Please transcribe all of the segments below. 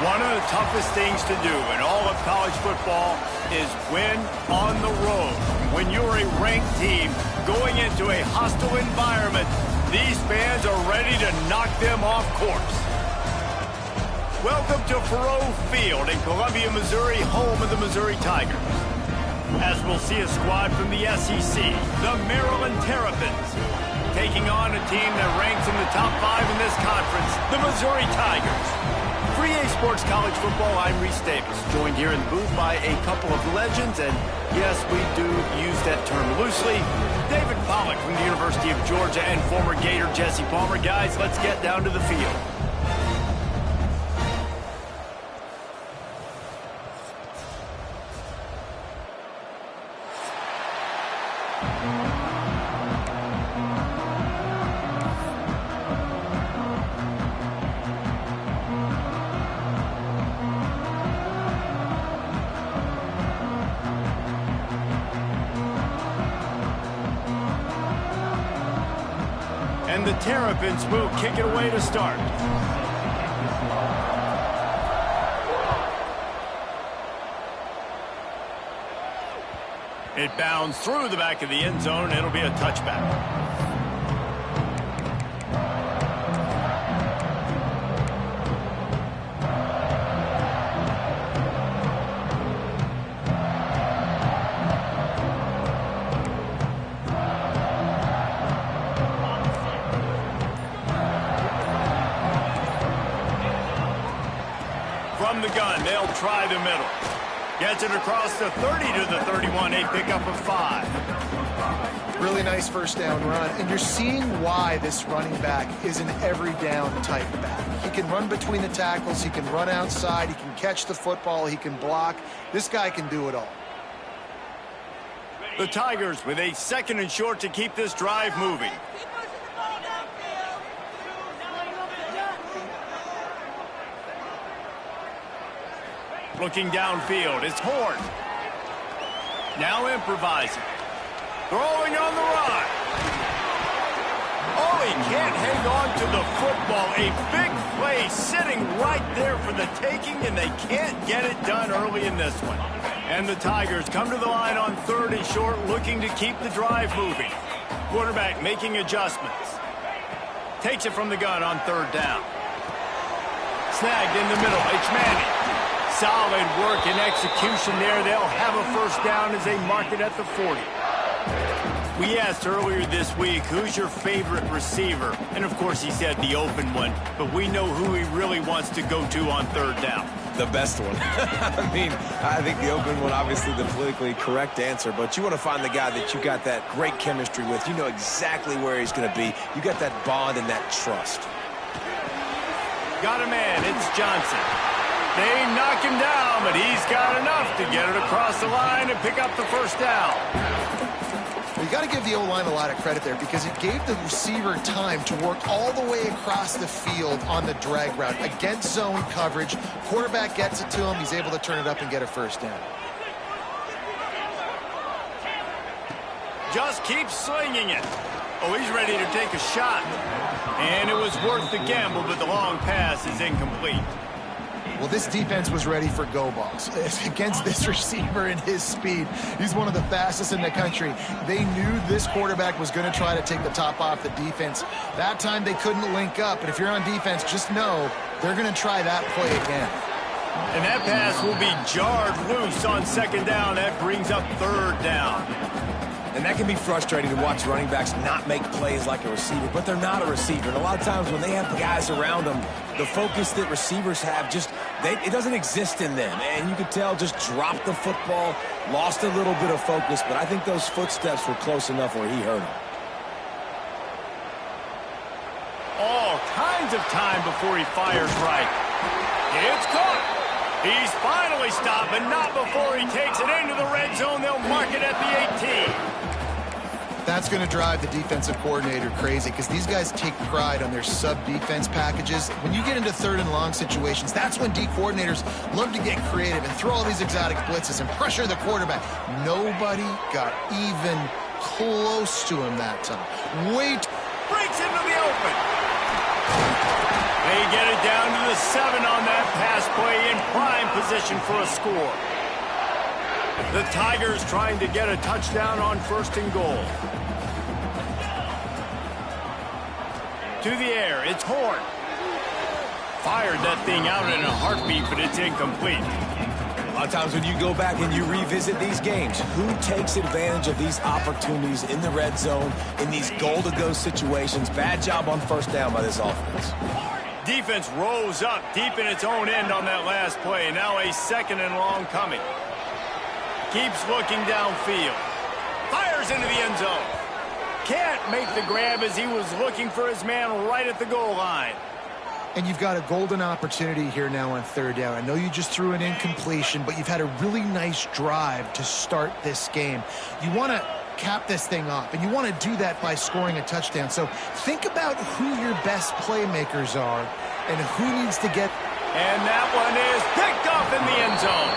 One of the toughest things to do in all of college football is win on the road. When you're a ranked team going into a hostile environment, these fans are ready to knock them off course. Welcome to Faurot Field in Columbia, Missouri, home of the Missouri Tigers. As we'll see a squad from the SEC, the Maryland Terrapins, taking on a team that ranks in the top 5 in this conference, the Missouri Tigers. For EA Sports College Football, I'm Reese Davis, joined here in the booth by a couple of legends, and yes, we do use that term loosely. David Pollack from the University of Georgia and former Gator Jesse Palmer. Guys, let's get down to the field. And the Terrapins will kick it away to start. It bounds through the back of the end zone, and it'll be a touchback. From the gun, they'll try the middle. Gets it across the 30 to the 31, a pickup of 5. Really nice first down run, and you're seeing why this running back is an every down type back. He can run between the tackles, he can run outside, he can catch the football, he can block. This guy can do it all. The Tigers with a 2nd and short to keep this drive moving. Looking downfield, it's Horn. Now improvising. Throwing on the run. Oh, he can't hang on to the football. A big play sitting right there for the taking, and they can't get it done early in this one. And the Tigers come to the line on 3rd and short, looking to keep the drive moving. Quarterback making adjustments. Takes it from the gun on 3rd down. Snagged in the middle. It's Manning. Solid work and execution there. They'll have a first down as they mark it at the 40. We asked earlier this week, who's your favorite receiver? And, of course, he said the open one. But we know who he really wants to go to on 3rd down. The best one. I think the open one, obviously the politically correct answer. But you want to find the guy that you got that great chemistry with. You know exactly where he's going to be. You got that bond and that trust. Got a man. It's Johnson. They knock him down, but he's got enough to get it across the line and pick up the first down. Well, you got to give the O-line a lot of credit there because it gave the receiver time to work all the way across the field on the drag route against zone coverage. Quarterback gets it to him. He's able to turn it up and get a first down. Just keep slinging it. Oh, he's ready to take a shot. And it was worth the gamble, but the long pass is incomplete. Well, this defense was ready for go balls. Against this receiver and his speed, he's one of the fastest in the country. They knew this quarterback was going to try to take the top off the defense. That time they couldn't link up, but if you're on defense, just know they're going to try that play again. And that pass will be jarred loose on 2nd down. That brings up 3rd down. And that can be frustrating to watch running backs not make plays like a receiver, but they're not a receiver. And a lot of times when they have guys around them, the focus that receivers have it doesn't exist in them. And you could tell just dropped the football, lost a little bit of focus, but I think those footsteps were close enough where he hurt him. All kinds of time before he fires right. It's caught. He's finally stopped, but not before he takes it into the red zone. They'll mark it at the 18. That's going to drive the defensive coordinator crazy because these guys take pride on their sub-defense packages. When you get into 3rd and long situations, that's when D coordinators love to get creative and throw all these exotic blitzes and pressure the quarterback. Nobody got even close to him that time. Wait. Breaks into the open. They get it down to the 7 on that pass play in prime position for a score. The Tigers trying to get a touchdown on 1st and goal. To the air, it's Horn. Fired that thing out in a heartbeat, but it's incomplete. A lot of times when you go back and you revisit these games, who takes advantage of these opportunities in the red zone, in these goal-to-go situations? Bad job on 1st down by this offense. Defense rose up deep in its own end on that last play. Now a 2nd and long coming. Keeps looking downfield. Fires into the end zone. Can't make the grab as he was looking for his man right at the goal line. And you've got a golden opportunity here now on 3rd down. I know you just threw an incompletion, but you've had a really nice drive to start this game. You want to cap this thing off, and you want to do that by scoring a touchdown. So think about who your best playmakers are and who needs to get. And that one is picked up in the end zone.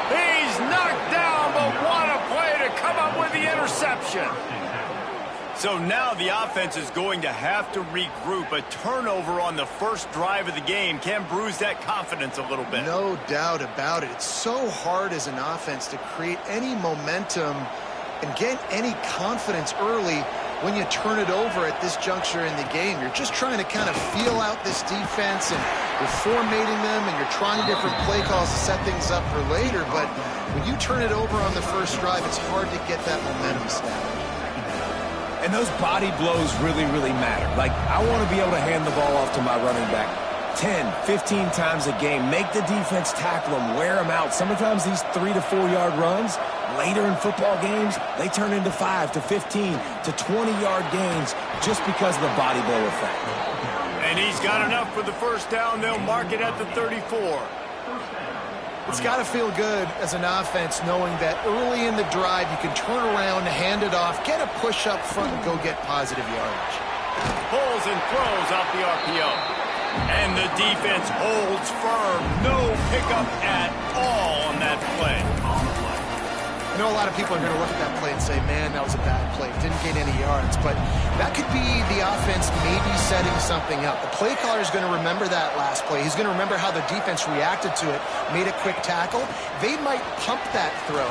He's knocked down, but what a play to come up with the interception. So now the offense is going to have to regroup. A turnover on the first drive of the game can bruise that confidence a little bit. No doubt about it. It's so hard as an offense to create any momentum and get any confidence early when you turn it over at this juncture in the game. You're just trying to kind of feel out this defense, and you're formatting them, and you're trying different play calls to set things up for later. But when you turn it over on the first drive, it's hard to get that momentum established. And those body blows really, really matter. Like, I want to be able to hand the ball off to my running back 10, 15 times a game. Make the defense tackle them, wear them out. Sometimes these 3 to 4 yard runs, later in football games, they turn into 5 to 15 to 20 yard gains just because of the body blow effect. And he's got enough for the 1st down. They'll mark it at the 34. It's got to feel good as an offense knowing that early in the drive you can turn around, hand it off, get a push up front, and go get positive yardage. Pulls and throws off the RPO. And the defense holds firm. No pickup at all on that play. I know a lot of people are going to look at that play and say, man, that was a bad play. Didn't gain any yards. But that could be the offense maybe setting something up. The play caller is going to remember that last play. He's going to remember how the defense reacted to it, made a quick tackle. They might pump that throw.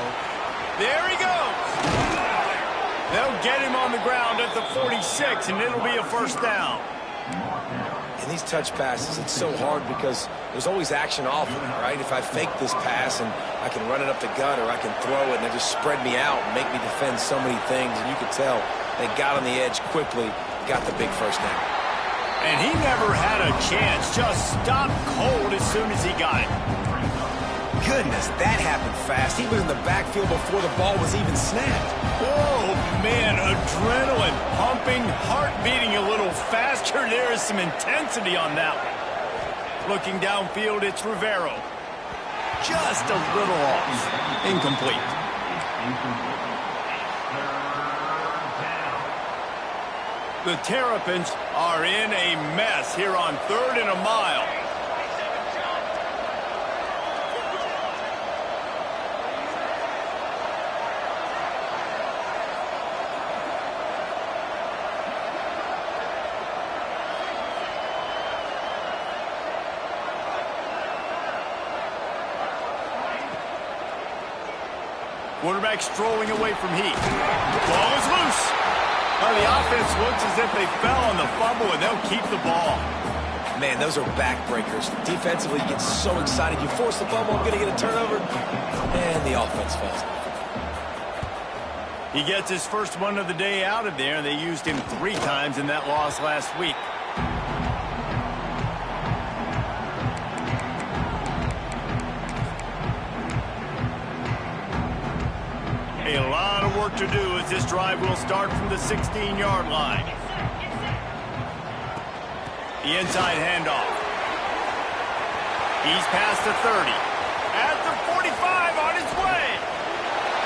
There he goes. They'll get him on the ground at the 46, and it'll be a 1st down. And these touch passes, it's so hard because there's always action off of it, right? If I fake this pass and I can run it up the gut, or I can throw it and they just spread me out and make me defend so many things. And you could tell they got on the edge quickly, got the big 1st down. And he never had a chance, just stopped cold as soon as he got it. Goodness, that happened fast. He was in the backfield before the ball was even snapped. Oh, man, adrenaline pumping, heart beating a little faster. There is some intensity on that one. Looking downfield, it's Rivero. Just a little off. Incomplete. The Terrapins are in a mess here on 3rd and a mile. Quarterback strolling away from heat. Ball is loose. Well, the offense looks as if they fell on the fumble, and they'll keep the ball. Man, those are backbreakers. Defensively, you get so excited. You force the fumble, I'm going to get a turnover. And the offense falls. He gets his first one of the day out of there, and they used him 3 times in that loss last week. A lot of work to do as this drive will start from the 16-yard line. The inside handoff. He's past the 30. At the 45 on his way.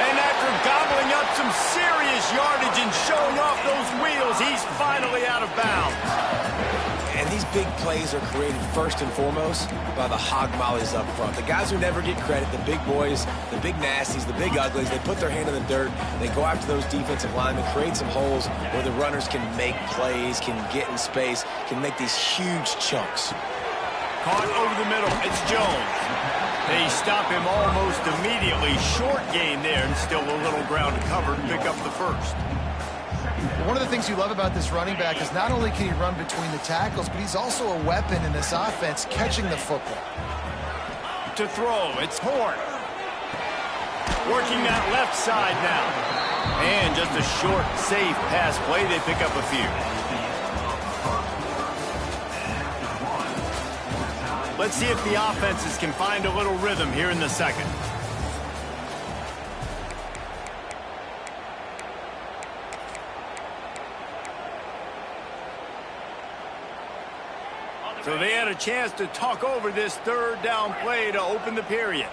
And after gobbling up some serious yardage and showing off those wheels, he's finally out of bounds. And these big plays are created first and foremost by the hog mollies up front. The guys who never get credit, the big boys, the big nasties, the big uglies, they put their hand in the dirt, they go after those defensive linemen, create some holes where the runners can make plays, can get in space, can make these huge chunks. caught over the middle. It's Jones. They stop him almost immediately. Short gain there, and still a little ground to cover to pick up the first. One of the things you love about this running back is not only can he run between the tackles, but he's also a weapon in this offense, catching the football. To throw, it's Horn. Working that left side now. And just a short, safe pass play. They pick up a few. Let's see if the offenses can find a little rhythm here in the second. So they had a chance to talk over this third down play to open the period.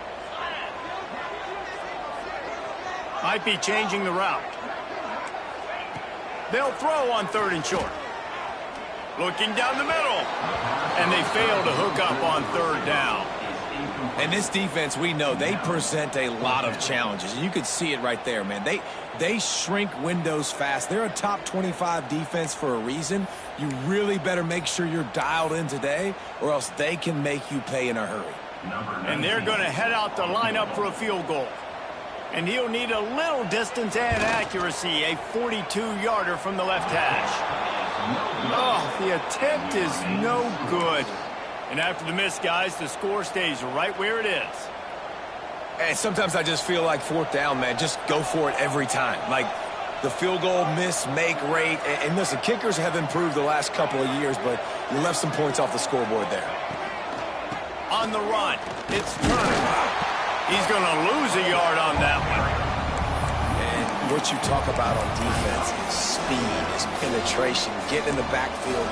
Might be changing the route. They'll throw on 3rd and short. Looking down the middle. And they fail to hook up on 3rd down. And this defense, we know, they present a lot of challenges. You could see it right there, man. They shrink windows fast. They're a top 25 defense for a reason. You really better make sure you're dialed in today, or else they can make you pay in a hurry. And they're going to head out to line up for a field goal. And he'll need a little distance and accuracy, a 42-yarder from the left hash. Oh, the attempt is no good. And after the miss, guys, the score stays right where it is. And sometimes I just feel like 4th down, man. Just go for it every time. Like the field goal miss-make rate. And listen, kickers have improved the last couple of years, but you left some points off the scoreboard there. On the run, it's Turner. He's going to lose a yard on that one. And what you talk about on defense is speed, is penetration, getting in the backfield,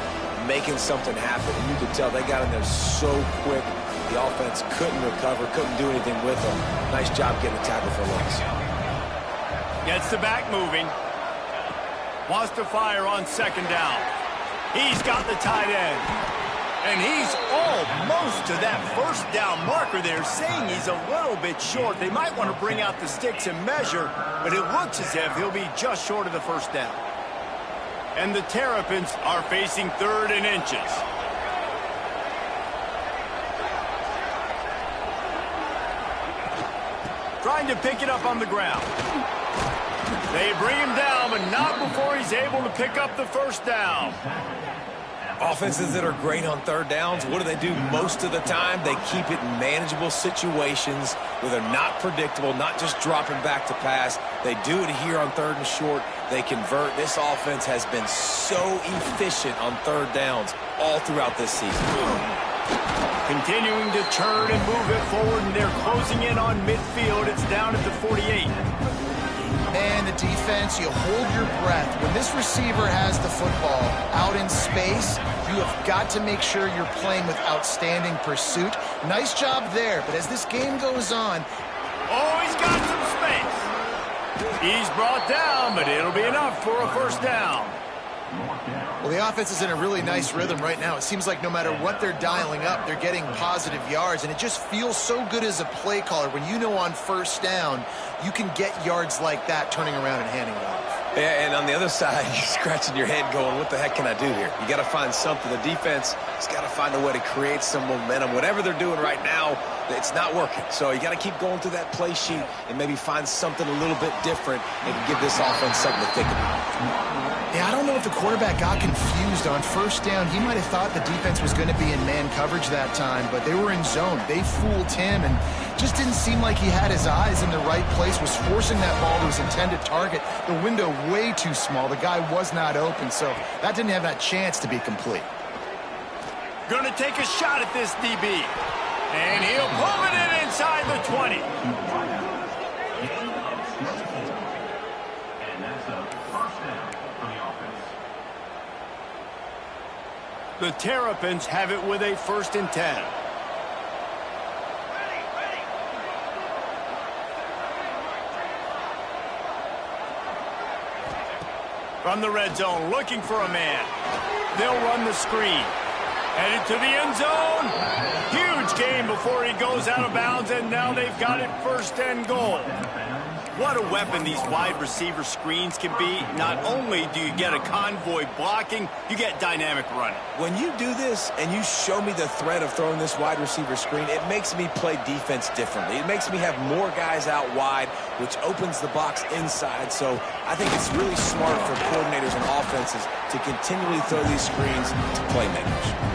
making something happen. And you could tell they got in there so quick. The offense couldn't recover, couldn't do anything with them. Nice job getting a tackle for loss. Gets the back moving. Wants to fire on 2nd down. He's got the tight end. And he's almost to that 1st down marker there, saying he's a little bit short. They might want to bring out the sticks and measure, but it looks as if he'll be just short of the 1st down. And the Terrapins are facing 3rd and inches. Trying to pick it up on the ground. They bring him down, but not before he's able to pick up the 1st down. Offenses that are great on 3rd downs, what do? Most of the time, they keep it in manageable situations where they're not predictable, not just dropping back to pass. They do it here on 3rd and short. They convert. This offense has been so efficient on 3rd downs all throughout this season. Continuing to turn and move it forward, and they're closing in on midfield. It's down at the 48. And the defense, you hold your breath. When this receiver has the football out in space, you have got to make sure you're playing with outstanding pursuit. Nice job there, but as this game goes on... Oh, he's got some space. He's brought down, but it'll be enough for a 1st down. Well, the offense is in a really nice rhythm right now. It seems like no matter what they're dialing up, they're getting positive yards, and it just feels so good as a play caller when you know on 1st down you can get yards like that turning around and handing it off. Yeah, and on the other side, you're scratching your head going, what the heck can I do here? You got to find something. The defense has got to find a way to create some momentum. Whatever they're doing right now, it's not working. So you got to keep going through that play sheet and maybe find something a little bit different and give this offense something to think about. Yeah, I don't know if the quarterback got confused on 1st down. He might have thought the defense was going to be in man coverage that time, but they were in zone. They fooled him and just didn't seem like he had his eyes in the right place, was forcing that ball to his intended target. The window way too small. The guy was not open, so that didn't have that chance to be complete. Going to take a shot at this DB. And he'll pull it in inside the 20. The Terrapins have it with a 1st and 10. From the red zone, looking for a man. They'll run the screen. Headed to the end zone. Huge gain before he goes out of bounds, and now they've got it 1st and goal. What a weapon these wide receiver screens can be. Not only do you get a convoy blocking, you get dynamic running. When you do this and you show me the threat of throwing this wide receiver screen, it makes me play defense differently. It makes me have more guys out wide, which opens the box inside. So I think it's really smart for coordinators and offenses to continually throw these screens to playmakers.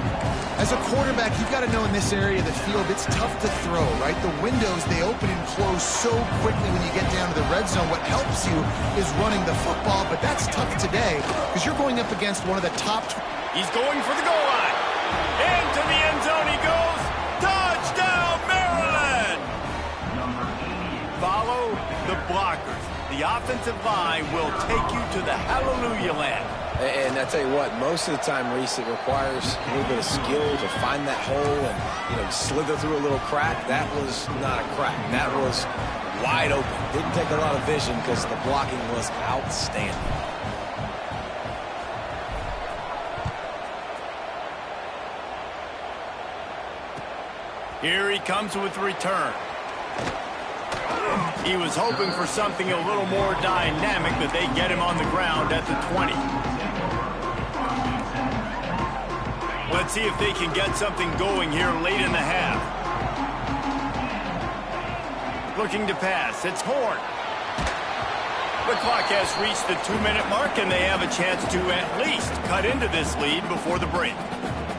As a quarterback, you've got to know in this area of the field, it's tough to throw, right? The windows, they open and close so quickly when you get down to the red zone. What helps you is running the football, but that's tough today because you're going up against one of the top. He's going for the goal line. Into the end zone he goes. Touchdown, Maryland! Follow the blockers. The offensive line will take you to the hallelujah land. And I tell you what, most of the time, Reese, it requires a little bit of skill to find that hole and, you know, slither through a little crack. That was not a crack. That was wide open. Didn't take a lot of vision because the blocking was outstanding. Here he comes with the return. He was hoping for something a little more dynamic, but they get him on the ground at the 20. Let's see if they can get something going here late in the half. Looking to pass. It's Horn. The clock has reached the 2-minute mark, and they have a chance to at least cut into this lead before the break.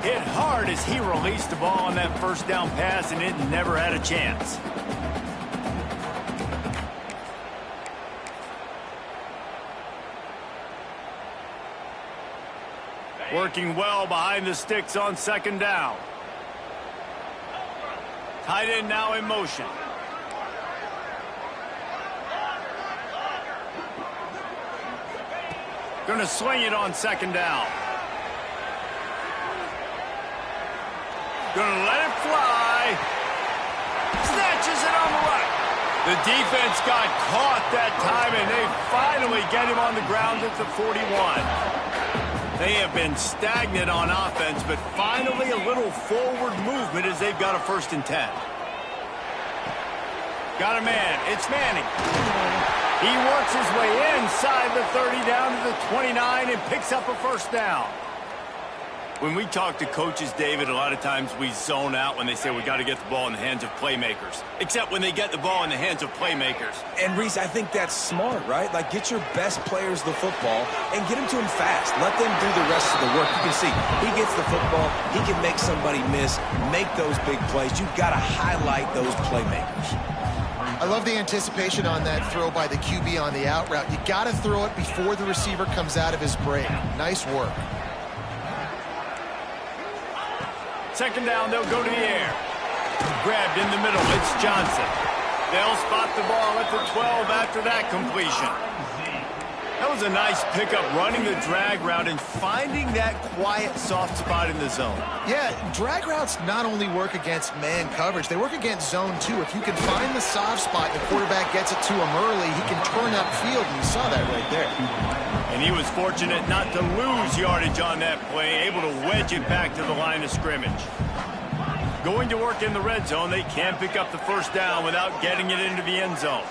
Hit hard as he released the ball on that first down pass, and it never had a chance. Working well behind the sticks on second down. Tight end now in motion. Going to sling it on second down. Going to let it fly. Snatches it on the right. The defense got caught that time, and they finally get him on the ground at the 41. They have been stagnant on offense, but finally a little forward movement as they've got a 1st and 10. Got a man. It's Manning. He works his way inside the 30 down to the 29 and picks up a 1st down. When we talk to coaches, David, a lot of times we zone out when they say we got to get the ball in the hands of playmakers. Except when they get the ball in the hands of playmakers. And, Reese, I think that's smart, right? Like, get your best players the football and get them to him fast. Let them do the rest of the work. You can see, he gets the football, he can make somebody miss, make those big plays. You've got to highlight those playmakers. I love the anticipation on that throw by the QB on the out route. You got to throw it before the receiver comes out of his break. Nice work. Second down, they'll go to the air. Grabbed in the middle, it's Johnson. They'll spot the ball at the 12 after that completion. That was a nice pickup, running the drag route and finding that quiet, soft spot in the zone. Yeah, drag routes not only work against man coverage, they work against zone too. If you can find the soft spot, the quarterback gets it to him early, he can turn upfield, and you saw that right there. And he was fortunate not to lose yardage on that play, able to wedge it back to the line of scrimmage. Going to work in the red zone, they can't pick up the 1st down without getting it into the end zone.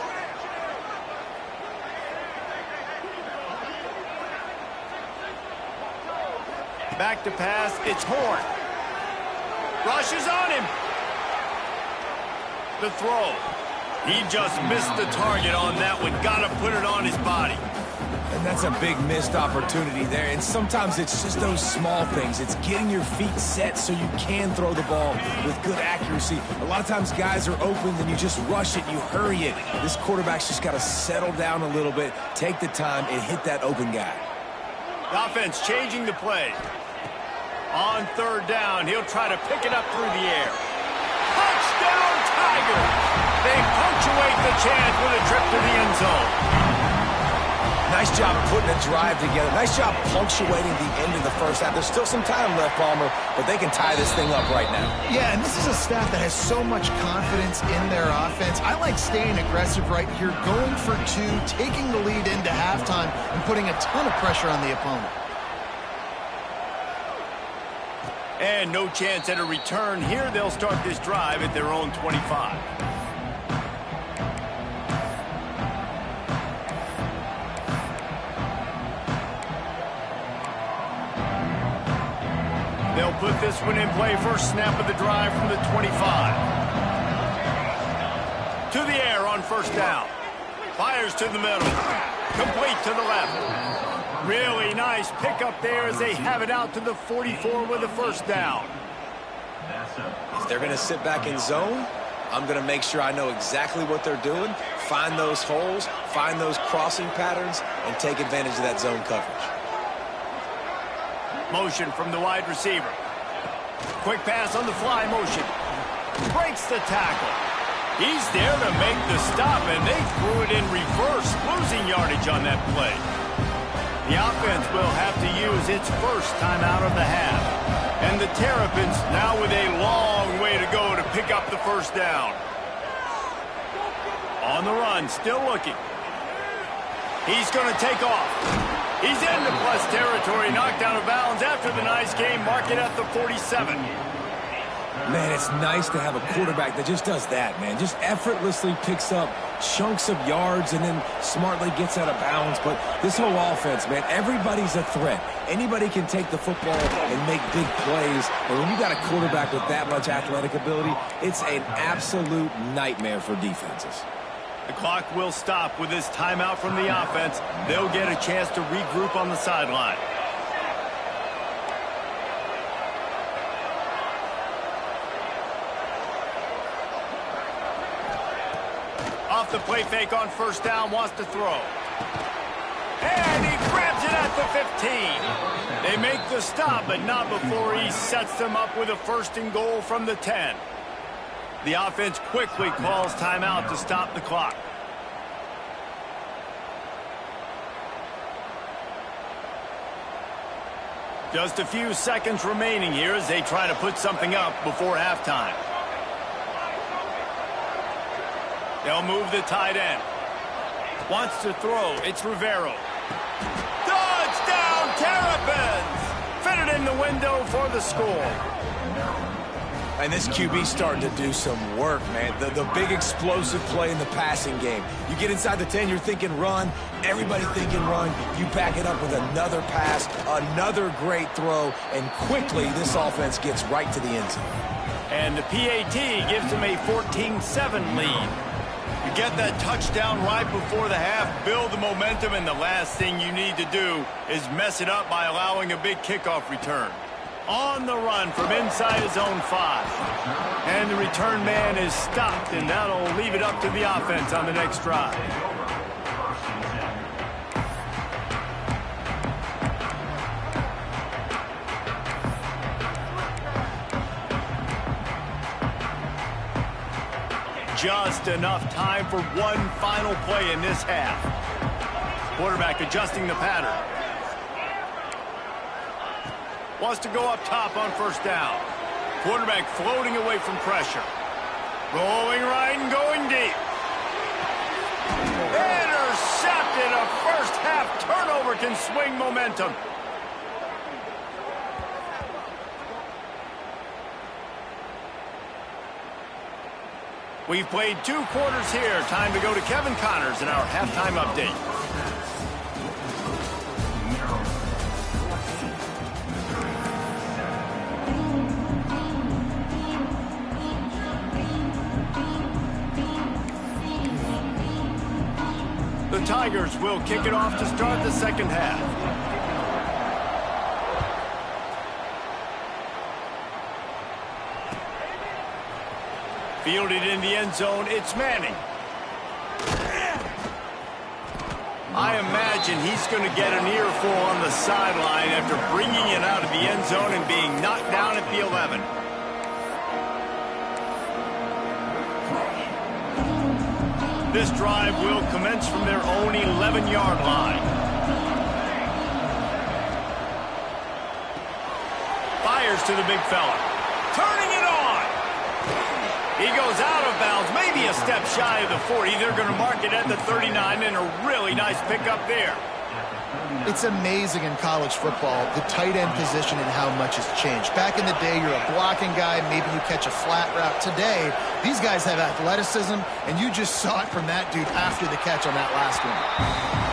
Back to pass, it's Horn. Rushes on him. The throw. He just missed the target on that one. Got to put it on his body. And that's a big missed opportunity there. And sometimes it's just those small things. It's getting your feet set so you can throw the ball with good accuracy. A lot of times guys are open and you just rush it, you hurry it. This quarterback's just got to settle down a little bit, take the time, and hit that open guy. The offense changing the play. On 3rd down, he'll try to pick it up through the air. Touchdown, Tigers! They punctuate the chance with a trip to the end zone. Nice job putting a drive together. Nice job punctuating the end of the 1st half. There's still some time left, Palmer, but they can tie this thing up right now. Yeah, and this is a staff that has so much confidence in their offense. I like staying aggressive right here, going for 2, taking the lead into halftime, and putting a ton of pressure on the opponent. And no chance at a return here. They'll start this drive at their own 25. They'll put this one in play. First snap of the drive from the 25. To the air on first down. Fires to the middle. Complete to the left. Really nice pickup there as they have it out to the 44 with a first down. If they're going to sit back in zone, I'm going to make sure I know exactly what they're doing, find those holes, find those crossing patterns, and take advantage of that zone coverage. Motion from the wide receiver. Quick pass on the fly motion. Breaks the tackle. He's there to make the stop, and they threw it in reverse, losing yardage on that play. The offense will have to use its first timeout of the half. And the Terrapins now with a long way to go to pick up the first down. On the run, still looking. He's going to take off. He's into plus territory, knocked out of bounds after the nice game, mark it at the 47. Man, it's nice to have a quarterback that just does that, man. Just effortlessly picks up chunks of yards and then smartly gets out of bounds. But this whole offense, man, everybody's a threat. Anybody can take the football and make big plays. And when you got a quarterback with that much athletic ability, it's an absolute nightmare for defenses. The clock will stop with this timeout from the offense. They'll get a chance to regroup on the sideline. Off the play fake on first down, wants to throw. And he grabs it at the 15. They make the stop, but not before he sets them up with a first and goal from the 10. The offense quickly calls timeout to stop the clock. Just a few seconds remaining here as they try to put something up before halftime. They'll move the tight end. Wants to throw. It's Rivero. Touchdown, Terrapins! Fitted in the window for the score. And this QB's starting to do some work, man. The big explosive play in the passing game. You get inside the 10, you're thinking run. Everybody thinking run. You back it up with another pass, another great throw, and quickly this offense gets right to the end zone. And the PAT gives them a 14-7 lead. You get that touchdown right before the half, build the momentum, and the last thing you need to do is mess it up by allowing a big kickoff return. On the run from inside his own 5. And the return man is stopped, and that'll leave it up to the offense on the next drive. Just enough time for one final play in this half. Quarterback adjusting the pattern. Wants to go up top on first down. Quarterback floating away from pressure. Rolling right and going deep. Intercepted. A first half turnover can swing momentum. We've played 2 quarters here. Time to go to Kevin Connors in our halftime update. The Tigers will kick it off to start the second half. Fielded in the end zone, it's Manning. I imagine he's going to get an earful on the sideline after bringing it out of the end zone and being knocked down at the 11. This drive will commence from their own 11-yard line. Fires to the big fella. Turning it on. He goes out of bounds, maybe a step shy of the 40. They're going to mark it at the 39, and a really nice pickup there. It's amazing in college football, the tight end position and how much has changed. Back in the day, you're a blocking guy, maybe you catch a flat route. Today, these guys have athleticism, and you just saw it from that dude after the catch on that last one.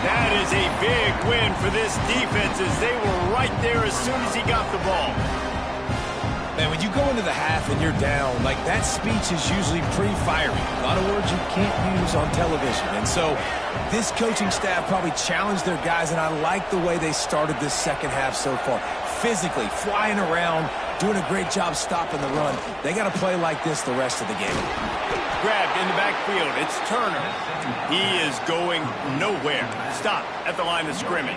That is a big win for this defense as they were right there as soon as he got the ball. Man, when you go into the half and you're down, like, that speech is usually pretty fiery. A lot of words you can't use on television. And so this coaching staff probably challenged their guys, and I like the way they started this second half so far. Physically, flying around, doing a great job stopping the run. They got to play like this the rest of the game. Grabbed in the backfield. It's Turner. He is going nowhere. Stop at the line of scrimmage.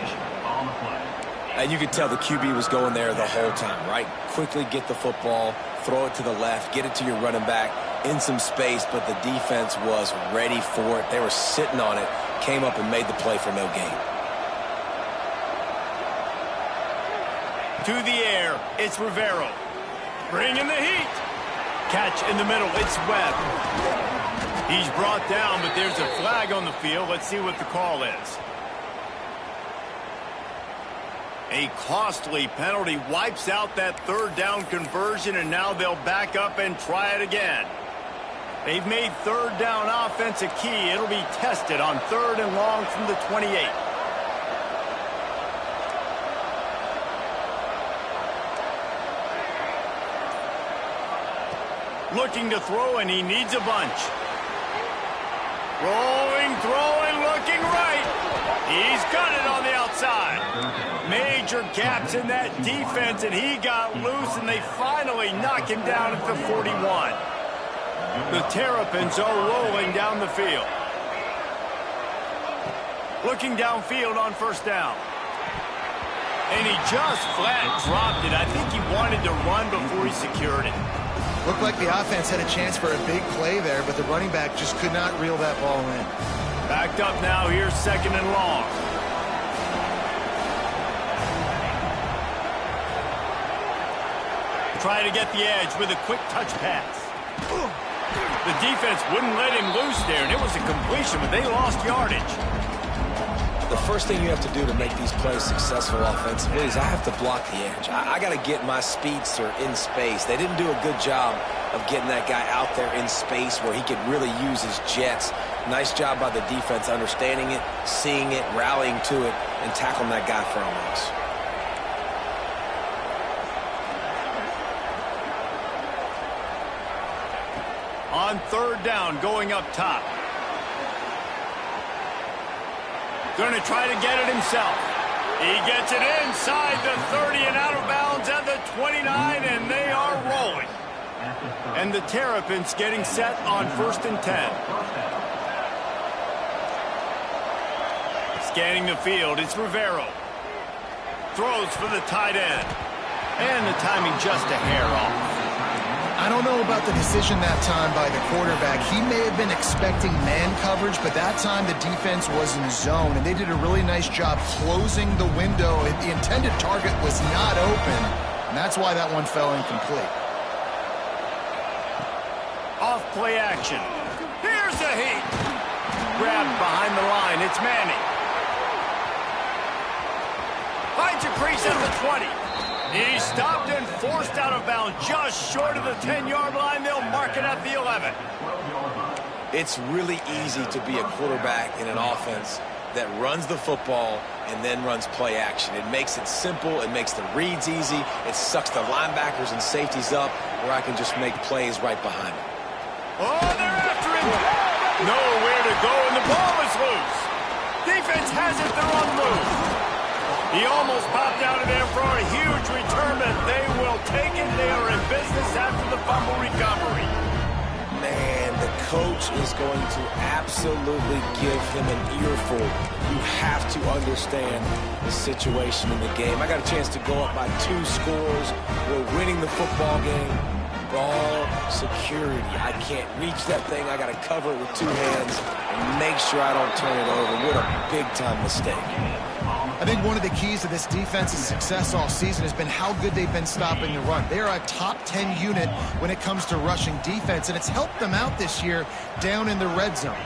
And you could tell the QB was going there the whole time, right? Quickly get the football, throw it to the left, get it to your running back in some space, but the defense was ready for it. They were sitting on it, came up and made the play for no gain. To the air, it's Rivero. Bringing the heat. Catch in the middle, it's Webb. He's brought down, but there's a flag on the field. Let's see what the call is. A costly penalty wipes out that third down conversion, and now they'll back up and try it again. They've made third down offense a key. It'll be tested on 3rd and long from the 28. Looking to throw, and he needs a bunch. Rolling, throwing, looking right. He's got it on the outside. Major gaps in that defense, and he got loose, and they finally knock him down at the 41. The Terrapins are rolling down the field. Looking downfield on 1st down. And he just flat dropped it. I think he wanted to run before he secured it. Looked like the offense had a chance for a big play there, but the running back just could not reel that ball in. Backed up now, here's 2nd and long. Try to get the edge with a quick touch pass. The defense wouldn't let him loose there, and it was a completion, but they lost yardage. The first thing you have to do to make these plays successful offensively is I have to block the edge. I got to get my speedster in space. They didn't do a good job of getting that guy out there in space where he could really use his jets. Nice job by the defense understanding it, seeing it, rallying to it, and tackling that guy for a loss. On 3rd down, going up top. Going to try to get it himself. He gets it inside the 30 and out of bounds at the 29, and they are rolling. And the Terrapins getting set on 1st and 10. Scanning the field, it's Rivero. Throws for the tight end. And the timing just a hair off. I don't know about the decision that time by the quarterback. He may have been expecting man coverage, but that time the defense was in zone, and they did a really nice job closing the window. The intended target was not open, and that's why that one fell incomplete. Off play action. Here's the heat. Grabbed behind the line. It's Manning. Finds a crease at the 20. He stopped and forced out of bounds just short of the 10-yard line. They'll mark it at the 11. It's really easy to be a quarterback in an offense that runs the football and then runs play action. It makes it simple. It makes the reads easy. It sucks the linebackers and safeties up where I can just make plays right behind them. Oh, they're after him. Nowhere to go, and the ball is loose. Defense has it. They're on the move. He almost popped out of there for a huge return, but they will take it. They are in business after the fumble recovery. Man, the coach is going to absolutely give him an earful. You have to understand the situation in the game. I got a chance to go up by 2 scores. We're winning the football game. Ball security. I can't reach that thing. I got to cover it with 2 hands and make sure I don't turn it over. What a big-time mistake. I think one of the keys to this defense's success all season has been how good they've been stopping the run. They are a top 10 unit when it comes to rushing defense, and it's helped them out this year down in the red zone.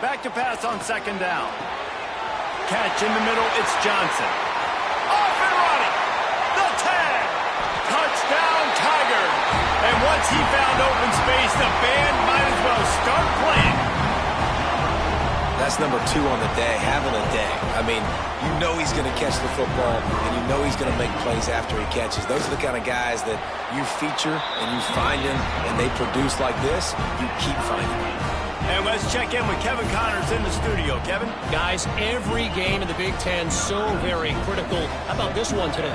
Back to pass on 2nd down. Catch in the middle, it's Johnson. Off and running. The 10. Touchdown, Tigers. And once he found open space, the band might as well start playing. That's number 2 on the day, having a day. I mean, you know he's going to catch the football, and you know he's going to make plays after he catches. Those are the kind of guys that you feature and you find them, and they produce like this, you keep finding them. And let's check in with Kevin Connors in the studio. Kevin? Guys, every game in the Big Ten so very critical. How about this one today?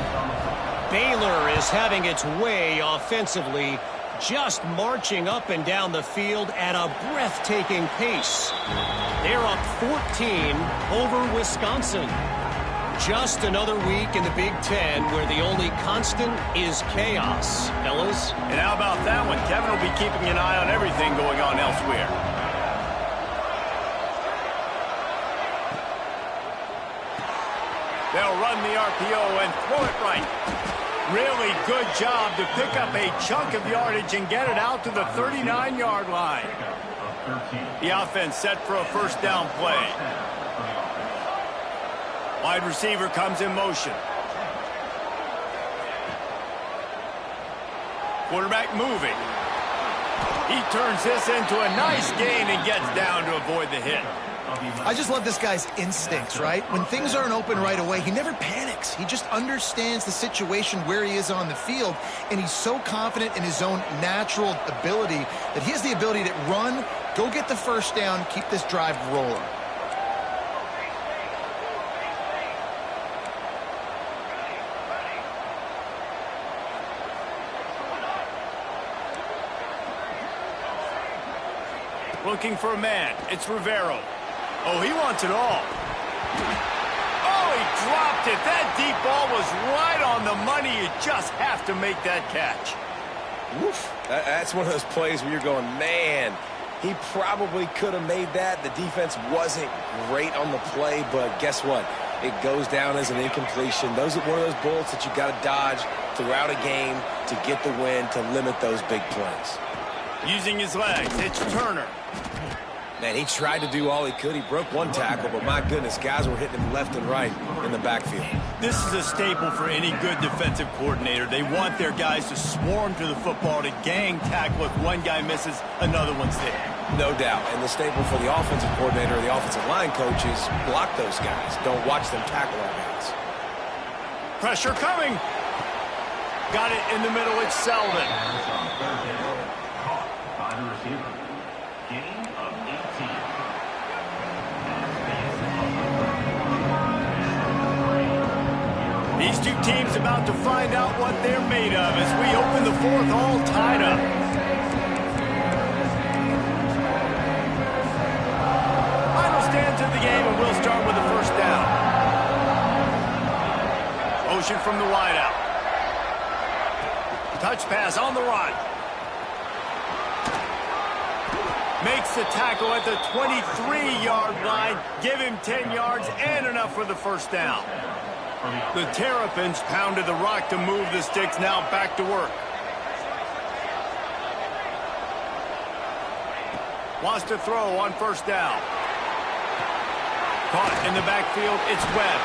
Baylor is having its way offensively, just marching up and down the field at a breathtaking pace. They're up 14 over Wisconsin. Just another week in the Big Ten where the only constant is chaos, fellas. And how about that one? Kevin will be keeping an eye on everything going on elsewhere. They'll run the RPO and throw it right. Really good job to pick up a chunk of yardage and get it out to the 39-yard line. The offense set for a first down play. Wide receiver comes in motion. Quarterback moving. He turns this into a nice gain and gets down to avoid the hit. I just love this guy's instincts, right? When things aren't open right away, he never panics. He just understands the situation where he is on the field, and he's so confident in his own natural ability that he has the ability to run, go get the first down, keep this drive rolling. Looking for a man. It's Rivero. Oh, he wants it all. Oh, he dropped it. That deep ball was right on the money. You just have to make that catch. Woof. That's one of those plays where you're going, man, he probably could have made that. The defense wasn't great on the play, but guess what? It goes down as an incompletion. Those are one of those bullets that you got to dodge throughout a game to get the win, to limit those big plays. Using his legs, it's Turner. Man, he tried to do all he could. He broke one tackle, but my goodness, guys were hitting him left and right in the backfield. This is a staple for any good defensive coordinator. They want their guys to swarm to the football, to gang tackle. If one guy misses, another one's there. No doubt. And the staple for the offensive coordinator or the offensive line coach is block those guys. Don't watch them tackle our guys. Pressure coming. Got it in the middle. It's Selvin. These two teams about to find out what they're made of as we open the fourth, all tied up. Final stands of the game, and we'll start with the first down. Motion from the wideout. Touch pass on the run. Makes the tackle at the 23-yard line. Give him 10 yards and enough for the first down. The Terrapins pounded the rock to move the sticks. Now back to work. Wants to throw on first down. Caught in the backfield. It's Webb.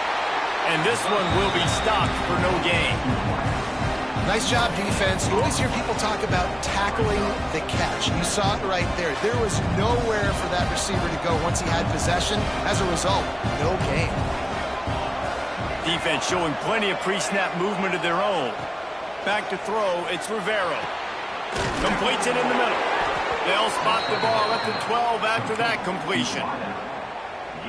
And this one will be stopped for no gain. Nice job, defense. You always hear people talk about tackling the catch. You saw it right there. There was nowhere for that receiver to go once he had possession. As a result, no gain. Defense showing plenty of pre-snap movement of their own. Back to throw, it's Rivero. Completes it in the middle. They'll spot the ball at the 12 after that completion.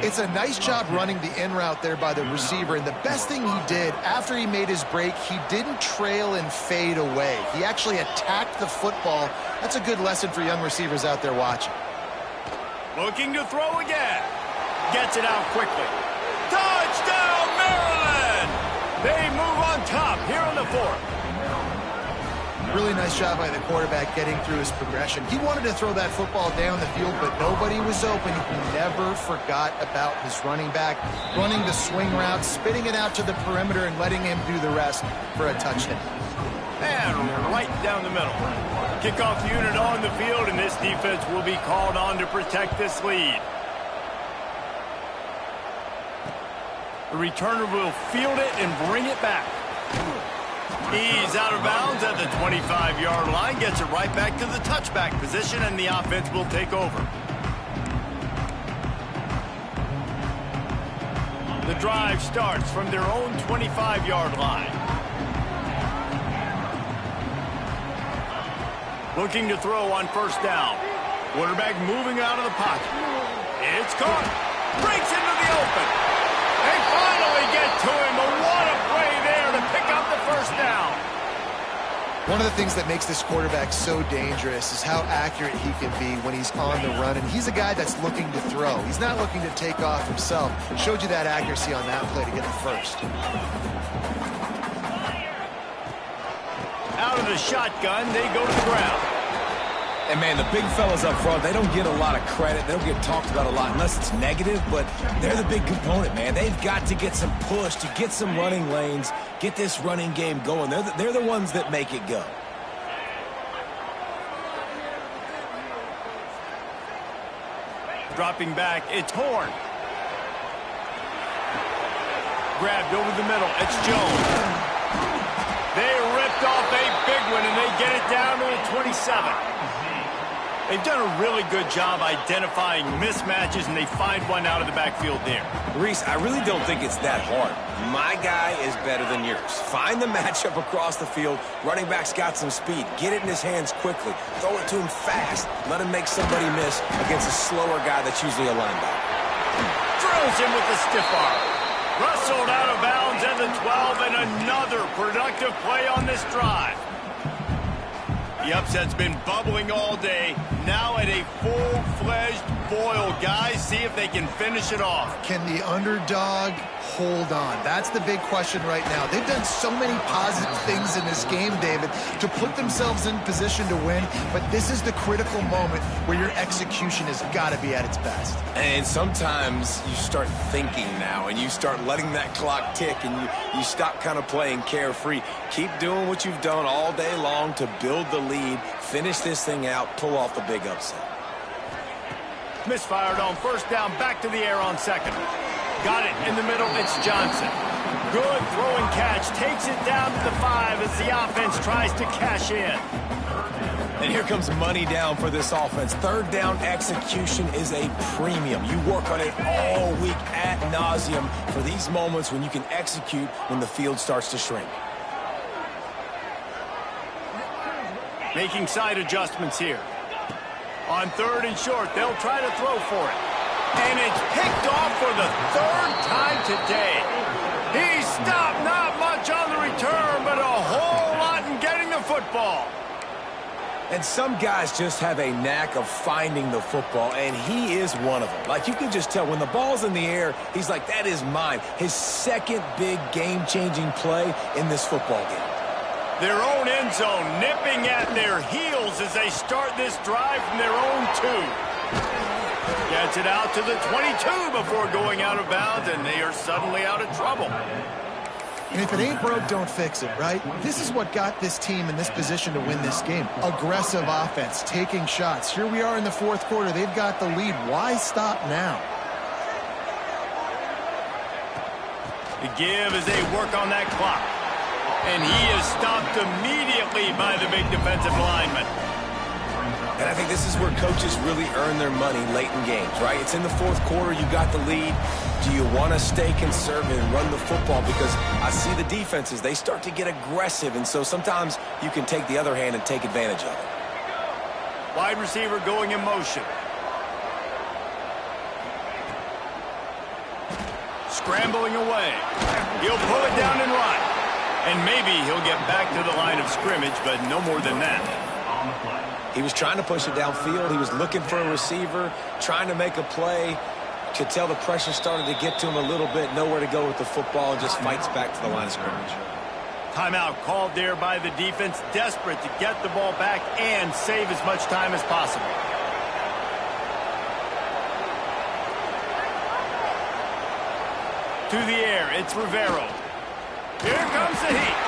It's a nice job running the in route there by the receiver, and the best thing he did after he made his break, he didn't trail and fade away. He actually attacked the football. That's a good lesson for young receivers out there watching. Looking to throw again. Gets it out quickly. Touchdown, Maryland! They move on top here on the fourth. Really nice job by the quarterback getting through his progression. He wanted to throw that football down the field, but nobody was open. He never forgot about his running back, running the swing route, spitting it out to the perimeter, and letting him do the rest for a touchdown. And right down the middle. Kickoff unit on the field, and this defense will be called on to protect this lead. The returner will field it and bring it back. He's out of bounds at the 25-yard line, gets it right back to the touchback position, and the offense will take over. The drive starts from their own 25-yard line. Looking to throw on first down. Quarterback moving out of the pocket. It's caught. Breaks into the open. They finally get to him. But what a play there to pick up the first down. One of the things that makes this quarterback so dangerous is how accurate he can be when he's on the run. And he's a guy that's looking to throw. He's not looking to take off himself. Showed you that accuracy on that play to get the first. Out of the shotgun, they go to the ground. And, man, the big fellas up front, they don't get a lot of credit. They don't get talked about a lot unless it's negative, but they're the big component, man. They've got to get some push, to get some running lanes, get this running game going. They're the ones that make it go. Dropping back, it's Horn. Grabbed over the middle, it's Jones. They ripped off a big one, and they get it down to the 27. They've done a really good job identifying mismatches, and they find one out of the backfield there. Reese, I really don't think it's that hard. My guy is better than yours. Find the matchup across the field. Running back's got some speed. Get it in his hands quickly. Throw it to him fast. Let him make somebody miss against a slower guy that's usually a linebacker. Drills him with the stiff arm. Rustled out of bounds at the 12, and another productive play on this drive. The upset's been bubbling all day. Now at a full-fledged boil. Guys, see if they can finish it off. Can the underdog hold on? That's the big question right now. They've done so many positive things in this game, David, to put themselves in position to win, but this is the critical moment where your execution has got to be at its best. And sometimes you start thinking now, and you start letting that clock tick, and you stop kind of playing carefree. Keep doing what you've done all day long to build the lead, finish this thing out, pull off the big upset. Misfired on first down, back to the air on second. Got it in the middle, it's Johnson. Good throwing catch, takes it down to the 5 as the offense tries to cash in. And here comes money down for this offense. Third down execution is a premium. You work on it all week ad nauseum for these moments when you can execute when the field starts to shrink. Making side adjustments here. On third and short, they'll try to throw for it. And it's picked off for the third time today. He stopped, not much on the return, but a whole lot in getting the football. And some guys just have a knack of finding the football, and he is one of them. Like, you can just tell when the ball's in the air, he's like, that is mine. His second big game-changing play in this football game. Their own end zone nipping at their heels as they start this drive from their own 2. Gets it out to the 22 before going out of bounds, and they are suddenly out of trouble. And if it ain't broke, don't fix it, right? This is what got this team in this position to win this game. Aggressive offense, taking shots. Here we are in the fourth quarter. They've got the lead. Why stop now? The give as they work on that clock. And he is stopped immediately by the big defensive lineman. And I think this is where coaches really earn their money late in games, right? It's in the fourth quarter. You got the lead. Do you want to stay conservative and run the football? Because I see the defenses, they start to get aggressive, and so sometimes you can take the other hand and take advantage of it. Wide receiver going in motion. Scrambling away. He'll pull it down and run. And maybe he'll get back to the line of scrimmage, but no more than that. He was trying to push it downfield. He was looking for a receiver, trying to make a play. Could tell the pressure started to get to him a little bit. Nowhere to go with the football, and just fights back to the line of scrimmage. Timeout called there by the defense, desperate to get the ball back and save as much time as possible. To the air, it's Rivero. Here comes the heat.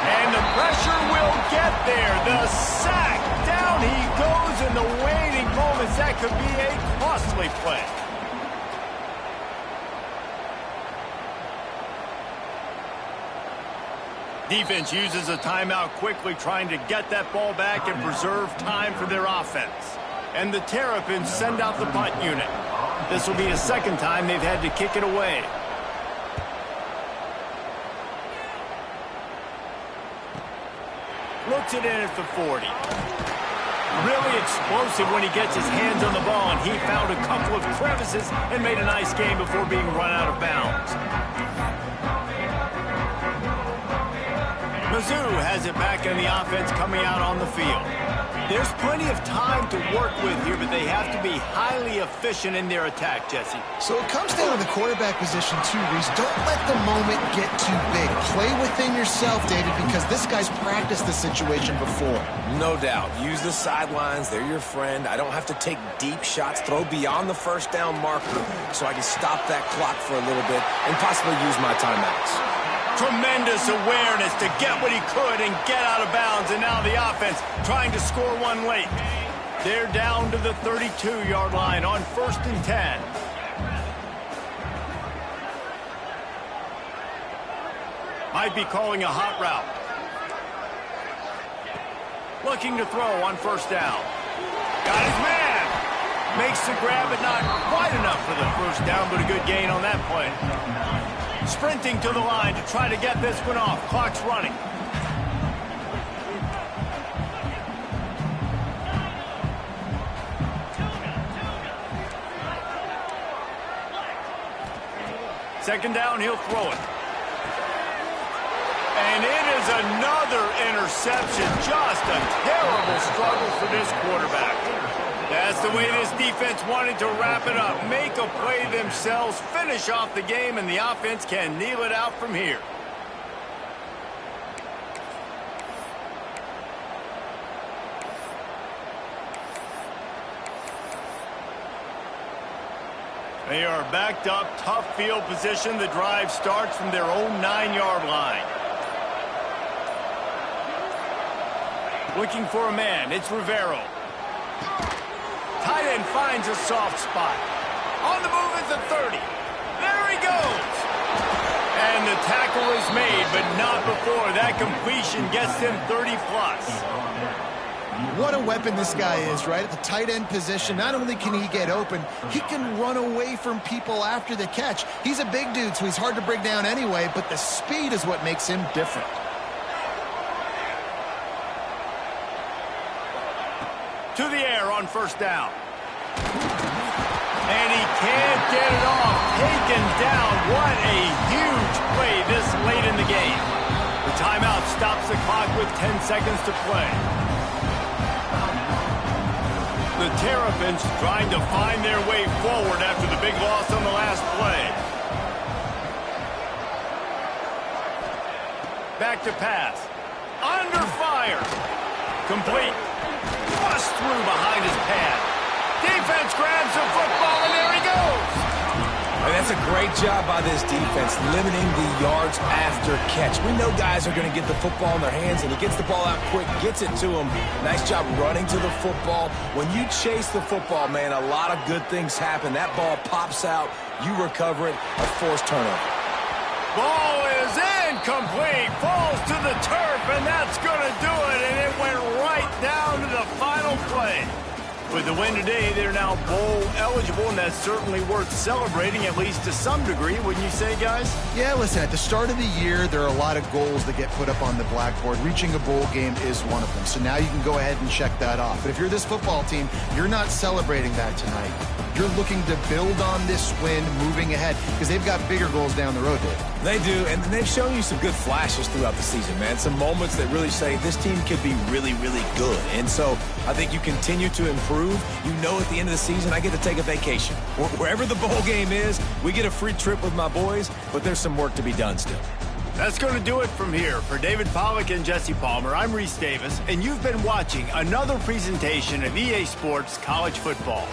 And the pressure will get there. The sack. Down he goes in the waning moments. That could be a costly play. Defense uses a timeout quickly, trying to get that ball back and preserve time for their offense. And the Terrapins send out the punt unit. This will be the second time they've had to kick it away. Looks it in at the 40. Really explosive when he gets his hands on the ball, and he found a couple of crevices and made a nice game before being run out of bounds. Mizzou has it back in the offense coming out on the field. There's plenty of time to work with here, but they have to be highly efficient in their attack, Jesse. So it comes down to the quarterback position too, Reese. Don't let the moment get too big. Play within yourself, David, because this guy's practiced the situation before. No doubt. Use the sidelines. They're your friend. I don't have to take deep shots. Throw beyond the first down marker so I can stop that clock for a little bit and possibly use my timeouts. Tremendous awareness to get what he could and get out of bounds, and now the offense trying to score one late. They're down to the 32-yard line on 1st and 10. Might be calling a hot route. Looking to throw on 1st down. Got his man. Makes the grab, but not quite enough for the 1st down, but a good gain on that play. Sprinting to the line to try to get this one off. Clock's running. Second down, he'll throw it. And it is another interception. Just a terrible struggle for this quarterback. That's the way this defense wanted to wrap it up. Make a play themselves, finish off the game, and the offense can kneel it out from here. They are backed up, tough field position. The drive starts from their own 9-yard line. Looking for a man, it's Rivero. Tight end finds a soft spot. On the move is the 30. There he goes. And the tackle is made, but not before. That completion gets him 30-plus. What a weapon this guy is, right? At the tight end position, not only can he get open, he can run away from people after the catch. He's a big dude, so he's hard to bring down anyway, but the speed is what makes him different. To the air on 1st down. And he can't get it off. Taken down. What a huge play this late in the game. The timeout stops the clock with 10 seconds to play. The Terrapins trying to find their way forward after the big loss on the last play. Back to pass. Under fire. Complete. Thrust through behind his pad. Defense grabs the football, and there he goes. And that's a great job by this defense, limiting the yards after catch. We know guys are going to get the football in their hands, and he gets the ball out quick, gets it to him. Nice job running to the football. When you chase the football, man, a lot of good things happen. That ball pops out, you recover it, a forced turnover. Ball is incomplete, falls to the turf, and that's going to do it, and it went right down to the final play. With the win today, they're now bowl eligible, and that's certainly worth celebrating, at least to some degree, wouldn't you say, guys? Yeah, listen, at the start of the year, there are a lot of goals that get put up on the blackboard. Reaching a bowl game is one of them, so now you can go ahead and check that off. But if you're this football team, you're not celebrating that tonight. You're looking to build on this win moving ahead because they've got bigger goals down the road, Dave. They do, and they've shown you some good flashes throughout the season, man. Some moments that really say this team could be really, really good. And so I think you continue to improve. You know at the end of the season, I get to take a vacation. Wherever the bowl game is, we get a free trip with my boys, but there's some work to be done still. That's going to do it from here. For David Pollack and Jesse Palmer, I'm Reese Davis, and you've been watching another presentation of EA Sports College Football.